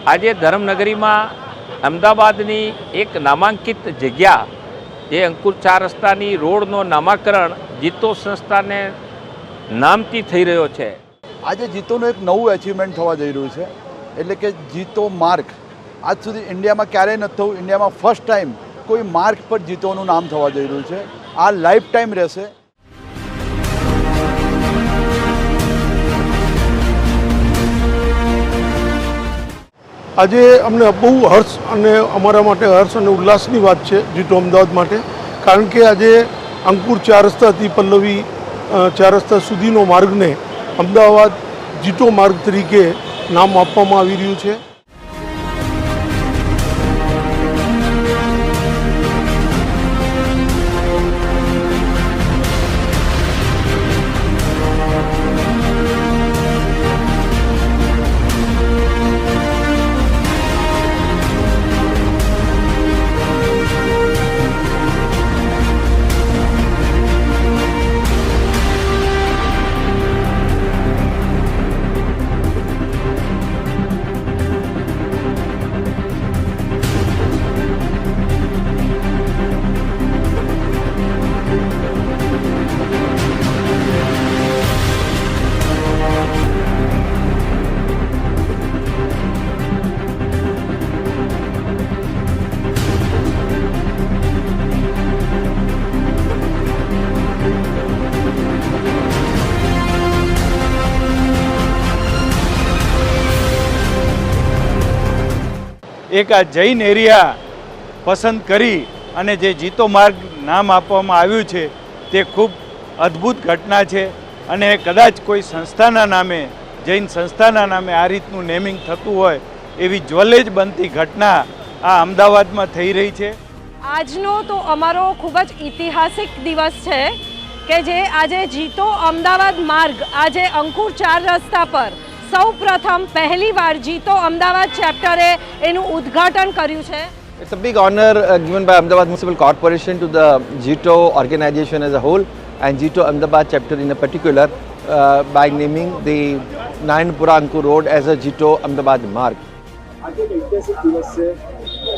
આજે ધર્મનગરીમાં અમદાવાદની એક નામાંકિત જગ્યા જે અંકુર 4 રસ્તાની રોડનો નામાકરણ જીતો સંસ્થાને નામથી થઈ રહ્યો છે। આજે જીતોનું એક નવું એચિવમેન્ટ થવા જઈ રહ્યું છે, એટલે કે જીતો માર્ગ। આજ સુધી ઇન્ડિયામાં ક્યારેય નથી થયું। ઇન્ડિયામાં ફર્સ્ટ ટાઈમ કોઈ માર્ગ પર જીતોનું નામ થવા જઈ રહ્યું છે। આ લાઈફ ટાઈમ રહેશે। આજે અમને બહુ હર્ષ અને અમારા માટે હર્ષ અને ઉલ્લાસની વાત છે જીતો અમદાવાદ માટે, કારણ કે આજે અંકુર 4 રસ્તાથી પલ્લવી 4 રસ્તા સુધીનો માર્ગને અમદાવાદ જીતો માર્ગ તરીકે નામ આપવામાં આવી રહ્યું છે। એક આ જૈન એરિયા પસંદ કરી અને જે જીતો માર્ગ નામ આપવામાં આવ્યું છે તે ખૂબ અદ્ભુત ઘટના છે અને કદાચ કોઈ સંસ્થાના નામે, જૈન સંસ્થાના નામે આ રીતનું નેમિંગ થતું હોય એવી જ્વલેજ બનતી ઘટના આ અમદાવાદમાં થઈ રહી છે। આજનો તો અમારો ખૂબ જ ઐતિહાસિક દિવસ છે કે જે આજે જીતો અમદાવાદ માર્ગ આજે અંકુર 4 રસ્તા પર સૌ પ્રથમ પહેલી વાર જીતો અમદાવાદ ચેપ્ટરે એનું ઉદ્ઘાટન કર્યું છે। It's a big honor given by Ahmedabad Municipal Corporation to the GITO organization as a whole and GITO Ahmedabad chapter in a particular by naming the Nayanpura Ankur Road as a GITO Ahmedabad Marg. આજે એક ઐતિહાસિક દિવસ છે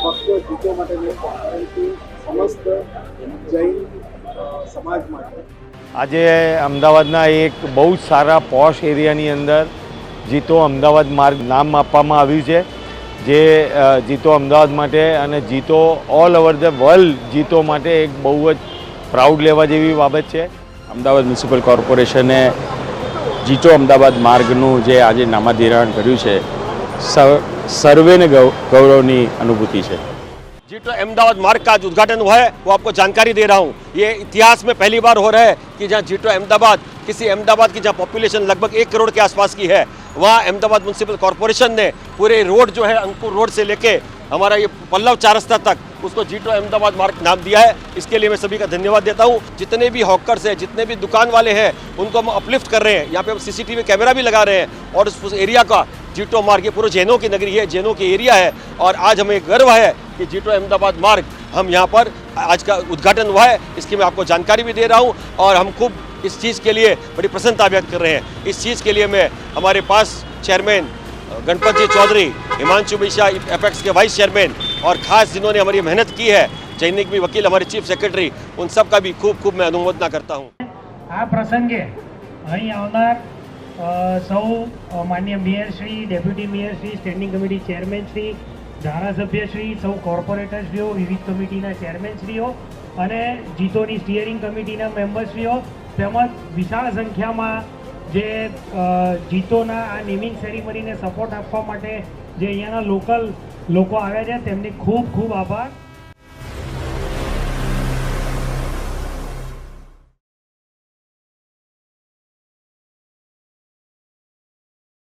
ફક્ત જીતો માટે નહીં પરંતુ સમસ્ત જૈન સમાજ માટે। આજે અમદાવાદના એક બહુ જ સારા પોશ એરિયાની અંદર જીતો અમદાવાદ માર્ગ નામ આપવામાં આવ્યું છે, જે જીતો અમદાવાદ માટે અને જીતો ઓલ ઓવર ધ વર્લ્ડ જીતો માટે એક બહુ જ પ્રાઉડ લેવા જેવી બાબત છે। અમદાવાદ મ્યુનિસિપલ કોર્પોરેશને જીતો અમદાવાદ માર્ગનું જે આજે નામાધિકરણ કર્યું છે, સર્વેને ગૌરવની અनुभूति है। जीटो अहमदाबाद मार्ग का आज उद्घाटन हुआ है, वो आपको जानकारी दे रहा हूँ। ये इतिहास में पहली बार हो रहा है कि जहाँ जीटो अहमदाबाद, किसी अहमदाबाद की जहाँ पॉपुलेशन लगभग 1 करोड़ के आसपास की है, वहाँ अहमदाबाद म्यूनसिपल कॉर्पोरेशन ने पूरे रोड जो है अंकुर रोड से लेके हमारा ये पल्लव 4 रस्ता तक उसको जीटो अहमदाबाद मार्ग नाम दिया है। इसके लिए मैं सभी का धन्यवाद देता हूँ। जितने भी हॉकर्स हैं, जितने भी दुकान वाले हैं, उनको हम अपलिफ्ट कर रहे हैं। यहाँ पे हम CCTV कैमरा भी लगा रहे हैं और उस एरिया का जीटो मार्ग, ये पूरा जैनों की नगरी है, जैनों की एरिया है और आज हमें गर्व है कि जीटो अहमदाबाद मार्ग हम यहाँ पर आज का उद्घाटन हुआ है। इसकी मैं आपको जानकारी भी दे रहा हूँ और हम खूब इस चीज़ के लिए बड़ी प्रसन्नता व्यक्त कर रहे हैं। इस चीज़ के लिए मैं हमारे पास चेयरमैन गणपत जी चौधरी, हिमांशु मिश्रा एपेक्स के वाइस चेयरमैन और ख़ास जिन्होंने हमारी मेहनत की है, जैनिक भी वकील, हमारे चीफ सेक्रेटरी, उन सब का भी खूब खूब मैं अनुमोदना करता हूँ। आ प्रसंगे અહીં આવનાર સૌ માન્ય મેયરશ્રી, ડેપ્યુટી મેયરશ્રી, સ્ટેન્ડિંગ કમિટી ચેરમેનશ્રી, ધારાસભ્યશ્રી, સૌ કોર્પોરેટરશ્રીઓ, વિવિધ કમિટીના ચેરમેનશ્રીઓ અને જીતોની સ્ટીયરિંગ કમિટીના મેમ્બરશ્રીઓ તેમજ વિશાળ સંખ્યામાં જે જીતોના આ નેમિંગ સેરેમનીને સપોર્ટ આપવા માટે જે અહીંયાના લોકલ લોકો આવ્યા છે તેમને ખૂબ ખૂબ આભાર।